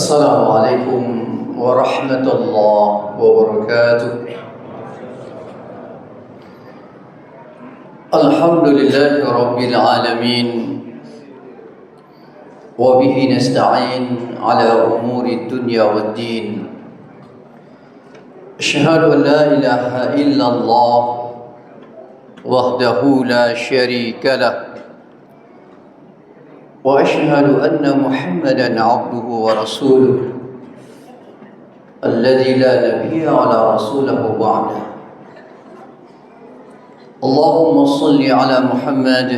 Assalamualaikum warahmatullahi wabarakatuh. Alhamdulillahi rabbil alamin. Wa bihi nasta'in ala umuri dunya waddin. Asyhadu an la ilaha illallah wahdahu la syarika lah. وأشهد أن محمدًا عبده ورسوله الذي لا نبي على رسوله بعده. اللهم صل على محمد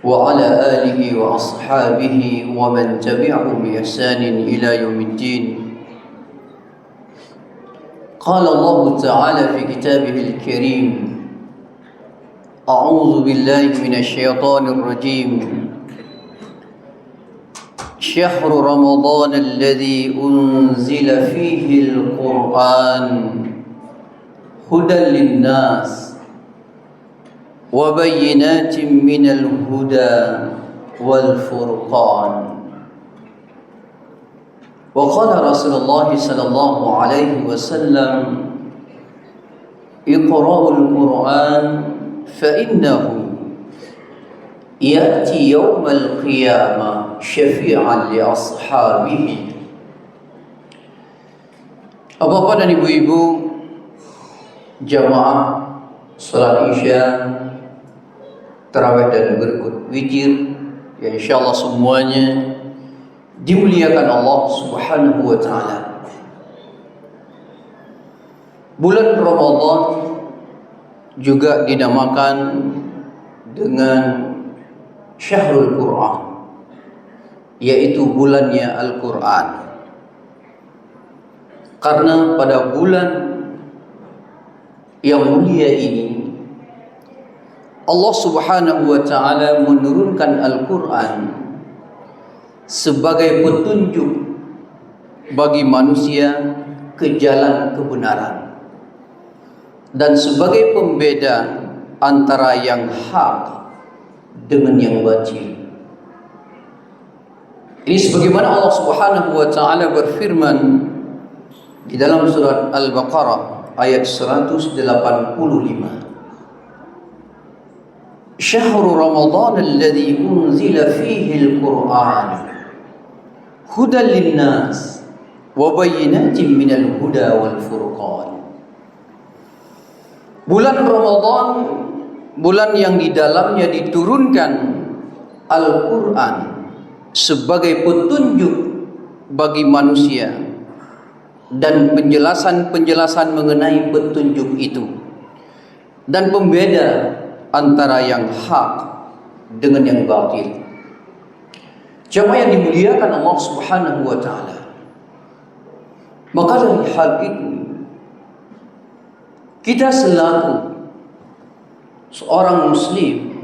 وعلى آله وأصحابه ومن تبعهم بإحسان إلى يوم الدين. قال الله تعالى في كتابه الكريم: أعوذ بالله من الشيطان الرجيم. شهر رمضان الذي أنزل فيه القرآن هدى للناس وبينات من الهدى والفرقان. وقال رسول الله صلى الله عليه وسلم: اقرأوا القرآن فإنه يأتي يوم القيامة syafi'an li ashabihi. Bapak dan ibu-ibu jamaah salat Isya, tarawih dan berikut witir, ya insyaallah semuanya dimuliakan Allah Subhanahu wa taala. Bulan Ramadan juga dinamakan dengan Syahrul Quran, yaitu bulannya Al-Quran. Karena pada bulan yang mulia ini Allah Subhanahu wa taala menurunkan Al-Quran sebagai petunjuk bagi manusia ke jalan kebenaran dan sebagai pembeda antara yang hak dengan yang batil. Ini sebagaimana Allah Subhanahu wa taala berfirman di dalam surat Al-Baqarah ayat 185. Syahrul Ramadan alladzi unzila fihi al-Qur'an hudan lin-nas wa bayyinatin minal huda wal furqan. Bulan Ramadan, bulan yang di dalamnya diturunkan Al-Quran sebagai petunjuk bagi manusia dan penjelasan-penjelasan mengenai petunjuk itu dan pembeda antara yang hak dengan yang batil. Jemaah yang dimuliakan Allah Subhanahu wa taala. Maka dari hal itu kita selaku seorang muslim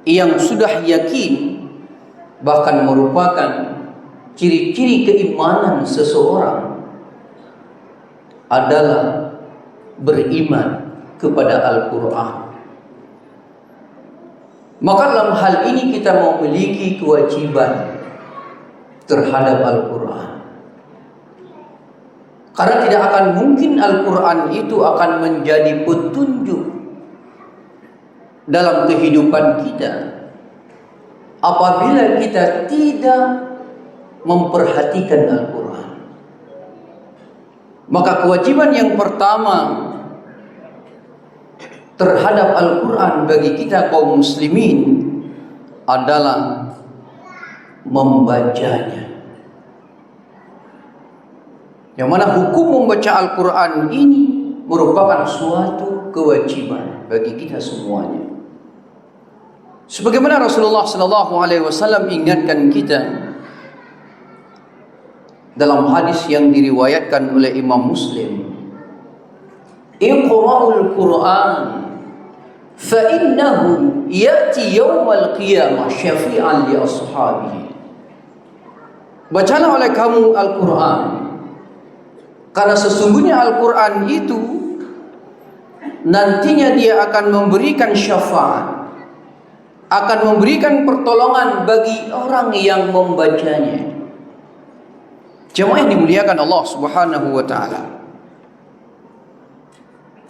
yang sudah yakin, bahkan merupakan ciri-ciri keimanan seseorang adalah beriman kepada Al-Quran. Maka dalam hal ini kita memiliki kewajiban terhadap Al-Quran. Karena tidak akan mungkin Al-Quran itu akan menjadi petunjuk dalam kehidupan kita apabila kita tidak memperhatikan Al-Quran. Maka kewajiban yang pertama terhadap Al-Quran bagi kita kaum muslimin adalah membacanya. Yang mana hukum membaca Al-Quran ini merupakan suatu kewajiban bagi kita semuanya. Sebagaimana Rasulullah SAW ingatkan kita dalam hadis yang diriwayatkan oleh Imam Muslim, Iqra'ul Quran fa innahu ya'ti yawmal qiyamah syafi'an li ashabihi. Bacalah oleh kamu Al-Quran, karena sesungguhnya Al-Quran itu nantinya dia akan memberikan syafaat, akan memberikan pertolongan bagi orang yang membacanya. Jemaah yang dimuliakan Allah Subhanahu wa taala,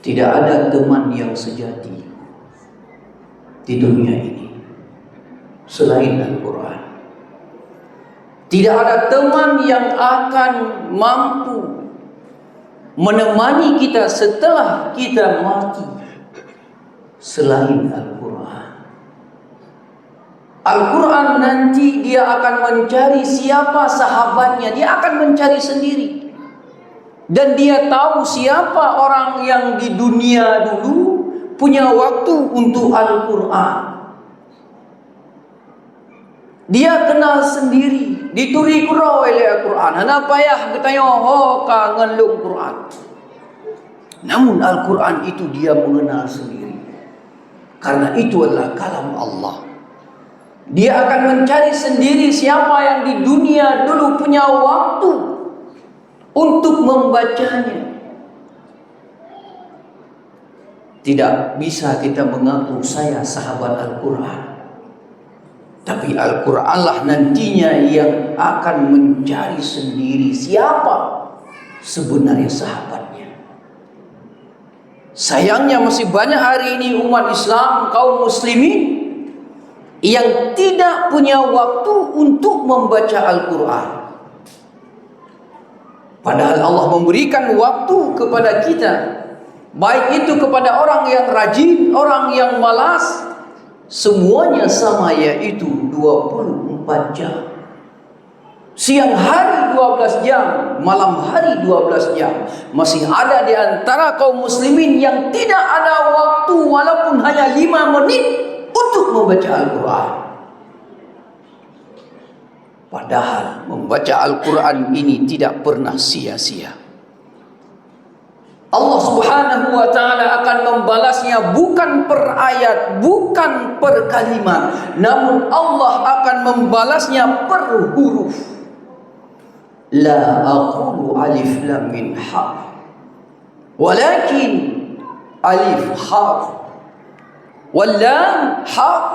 tidak ada teman yang sejati di dunia ini selain Al-Quran. Tidak ada teman yang akan mampu menemani kita setelah kita mati selain Al-Quran. Al-Quran nanti dia akan mencari siapa sahabatnya, dia akan mencari sendiri. Dan dia tahu siapa orang yang di dunia dulu punya waktu untuk Al-Quran. Dia kenal sendiri, dituri kurau oleh Al-Quran. Hana payah ketanya ho ka ngelung Quran. Namun Al-Quran itu dia mengenal sendiri. Karena itu adalah kalam Allah. Dia akan mencari sendiri siapa yang di dunia dulu punya waktu untuk membacanya. Tidak bisa kita mengaku saya sahabat Al-Quran, tapi Al-Quran lah nantinya yang akan mencari sendiri siapa sebenarnya sahabatnya. Sayangnya masih banyak hari ini umat Islam, kaum muslimin yang tidak punya waktu untuk membaca Al-Quran. Padahal Allah memberikan waktu kepada kita, baik itu kepada orang yang rajin, orang yang malas, semuanya sama, yaitu 24 jam. Siang hari 12 jam, malam hari 12 jam. Masih ada di antara kaum muslimin yang tidak ada waktu walaupun hanya 5 menit untuk membaca Al-Quran. Padahal membaca Al-Quran ini tidak pernah sia-sia. Allah Subhanahu wa ta'ala akan membalasnya bukan per ayat, bukan per kalimat, namun Allah akan membalasnya per huruf. La aqulu alif lam min harf, walakin alif harf, wal lam harf,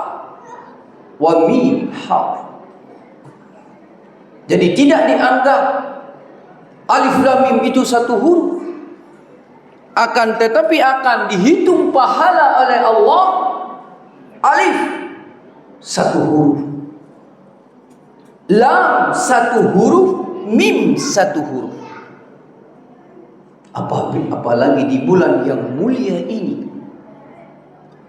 wa mim harf. Jadi tidak dianggap alif lam mim itu satu huruf, akan tetapi akan dihitung pahala oleh Allah. Alif satu huruf, lam satu huruf, mim satu huruf. Apalagi di bulan yang mulia ini,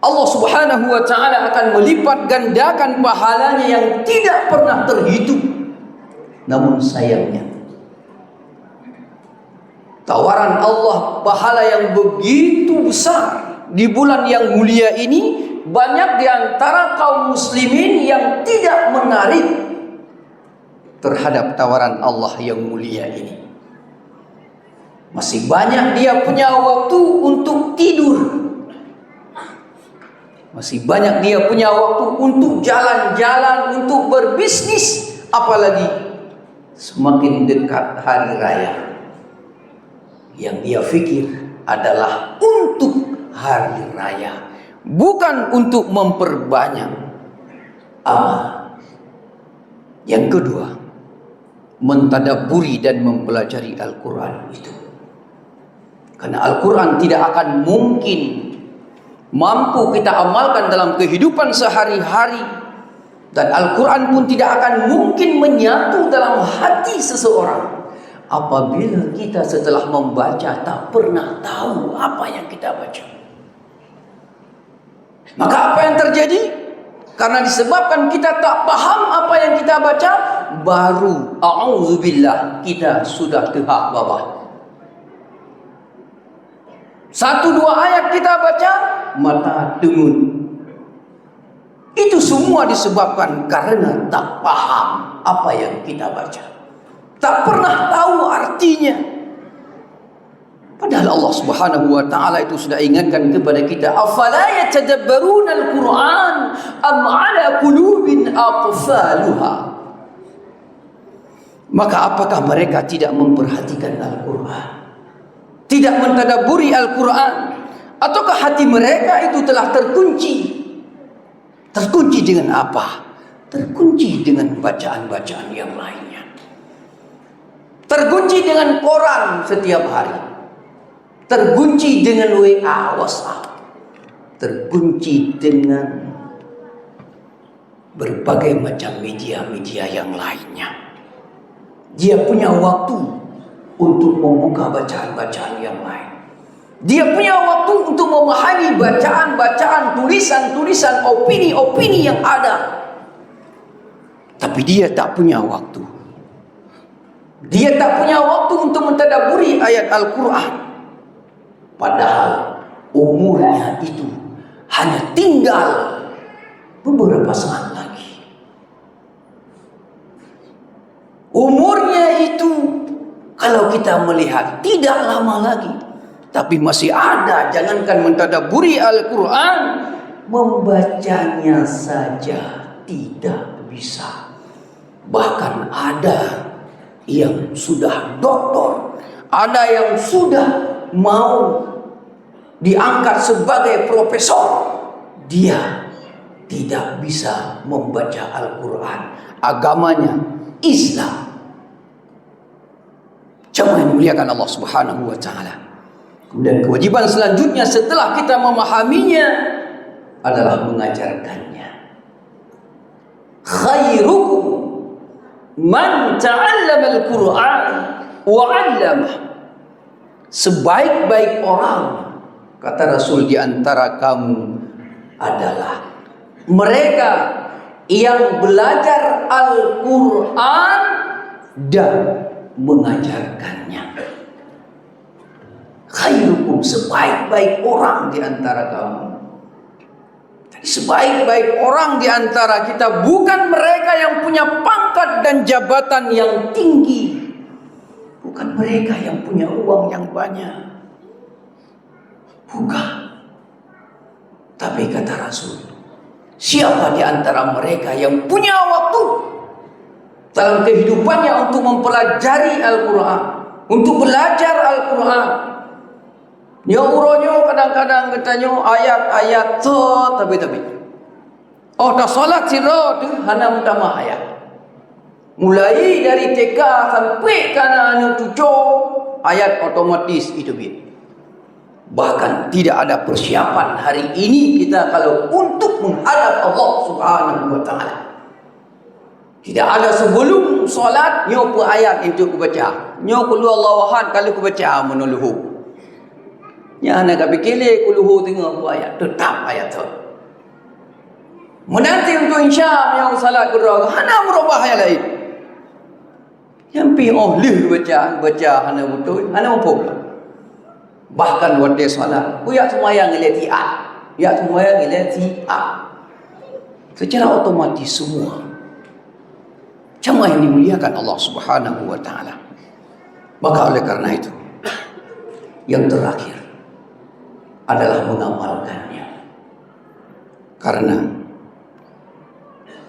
Allah Subhanahu wa ta'ala akan melipat gandakan pahalanya yang tidak pernah terhitung. Namun sayangnya, tawaran Allah pahala yang begitu besar di bulan yang mulia ini, banyak di antara kaum muslimin yang tidak menarik terhadap tawaran Allah yang mulia ini. Masih banyak dia punya waktu untuk tidur, masih banyak dia punya waktu untuk jalan-jalan, untuk berbisnis. Apalagi semakin dekat hari raya, yang dia fikir adalah untuk hari raya, bukan untuk memperbanyak amal. Yang kedua, mentadaburi dan mempelajari Al-Quran itu. Karena Al-Quran tidak akan mungkin mampu kita amalkan dalam kehidupan sehari-hari. Dan Al-Quran pun tidak akan mungkin menyatu dalam hati seseorang apabila kita setelah membaca tak pernah tahu apa yang kita baca. Maka apa yang terjadi? Karena disebabkan kita tak paham apa yang kita baca, baru a'udzubillah kita sudah tehak bawah. 1-2 ayat kita baca, mata dengun. Itu semua disebabkan karena tak paham apa yang kita baca, tak pernah tahu artinya. Padahal Allah Subhanahu wa ta'ala itu sudah ingatkan kepada kita, afala yatadabbaruna al-Quran am ala qulubin aqfaluha. Maka apakah mereka tidak memperhatikan Al-Quran, tidak mentadabburi Al-Quran, ataukah hati mereka itu telah terkunci? Terkunci dengan apa? Terkunci dengan bacaan-bacaan yang lainnya. tergunci dengan koran setiap hari, tergunci dengan WA, WhatsApp, tergunci dengan berbagai macam media-media yang lainnya. Dia punya waktu untuk membuka bacaan-bacaan yang lain. Dia punya waktu untuk memahami bacaan-bacaan, tulisan-tulisan, opini-opini yang ada. Tapi dia tak punya waktu. Dia tak punya waktu untuk mentadaburi ayat Al-Quran. Padahal umurnya itu hanya tinggal beberapa saat lagi. Umurnya itu kalau kita melihat tidak lama lagi. Tapi masih ada, jangankan mentadaburi Al-Quran, membacanya saja tidak bisa. Bahkan ada yang sudah doktor, ada yang sudah mau diangkat sebagai profesor, dia tidak bisa membaca Al-Quran. Agamanya Islam. Jemaah yang dimuliakan Allah Subhanahu wa taala. Kemudian kewajiban selanjutnya setelah kita memahaminya adalah mengajarkannya. Khairukum man ta'allama al-Qur'an wa 'allamah. Sebaik-baik orang, kata Rasul, di antara kamu adalah mereka yang belajar Al-Quran dan mengajarkannya. Khairukum, sebaik-baik orang di antara kamu. Sebaik-baik orang di antara kita bukan mereka yang punya pangkat dan jabatan yang tinggi, bukan mereka yang punya uang yang banyak, bukan. Tapi kata Rasul, siapa di antara mereka yang punya waktu dalam kehidupannya untuk mempelajari Al-Quran, untuk belajar Al-Quran. Nyauronyo kadang-kadang katanya ayat-ayat tu tapi. Oh, dah solat sira tu hana utama ayat. Mulai dari TK sampai kana anu 7 ayat otomatis itu bi. Bahkan tidak ada persiapan hari ini kita kalau untuk menghadap Allah Subhanahu wa taala. Tidak ada sebelum solat nyo ayat itu ku baca. Nyo qul huwallahu ahad kalau ku baca menuluhu. Ya anak fikir kuluhu tengok ayat tetap ayat tu. Menanti untuk insya yang salat qira hana merubah ayat lain. Yang pi baca hana betul hana apa. Bahkan waktu salat buya semayang ilati a. Ya semayang ilati a. Secara otomatis semua. Jemaah yang dimuliakan Allah Subhanahu wa taala. Maka oleh karena itu yang terakhir adalah mengamalkannya. Karena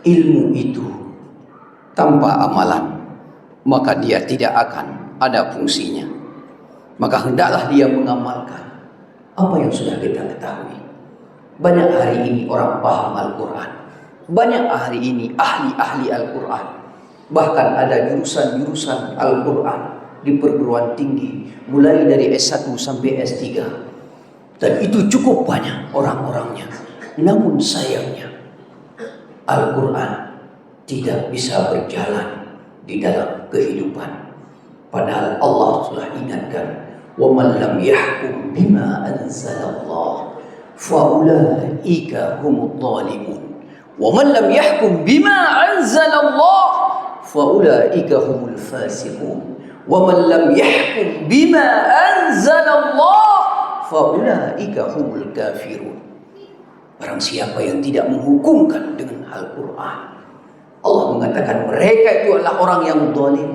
ilmu itu tanpa amalan maka dia tidak akan ada fungsinya. Maka hendaklah dia mengamalkan apa yang sudah kita ketahui. Banyak hari ini orang paham Al-Quran, banyak hari ini ahli-ahli Al-Quran, bahkan ada jurusan-jurusan Al-Quran di perguruan tinggi mulai dari S1 sampai S3. Dan itu cukup banyak orang-orangnya. Namun sayangnya Al-Quran tidak bisa berjalan di dalam kehidupan. Padahal Allah sudah ingatkan, وَمَنْ لَمْ يَحْكُمْ بِمَا أَنزَلَ اللَّهُ فَأُولَٰئِكَ هُمُ الظَّالِمُونَ وَمَنْ لَمْ يَحْكُمْ بِمَا أَنزَلَ اللَّهُ فَأُولَٰئِكَ هُمُ الْفَاسِقُونَ وَمَنْ لَمْ يَحْكُمْ بِمَا أَنزَلَ اللَّهُ فَأُولَٰئِكَ هُمُ الْكَافِرُونَ. Barang siapa yang tidak menghukumkan dengan Al-Quran, Allah mengatakan mereka itu adalah orang yang zalim,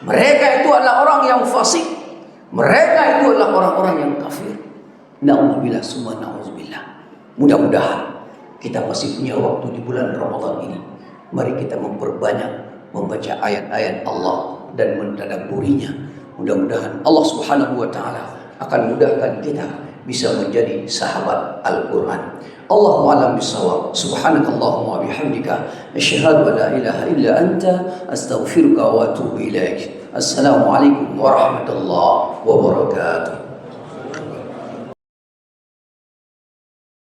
mereka itu adalah orang yang fasik, mereka itu adalah orang-orang yang kafir. Na'udzubillah summa na'udzubillah. Mudah-mudahan kita masih punya waktu di bulan Ramadan ini. Mari kita memperbanyak membaca ayat-ayat Allah dan mentadabburinya. Mudah-mudahan Allah Subhanahu wa taala akan mudahkan kita bisa menjadi sahabat Al-Quran. Allahu a'lam bissawab. Subhanakallahumma bihamdika asyhadu an la ilaha illa anta astaghfiruka wa atubu ilaik. Assalamualaikum warahmatullahi wabarakatuh.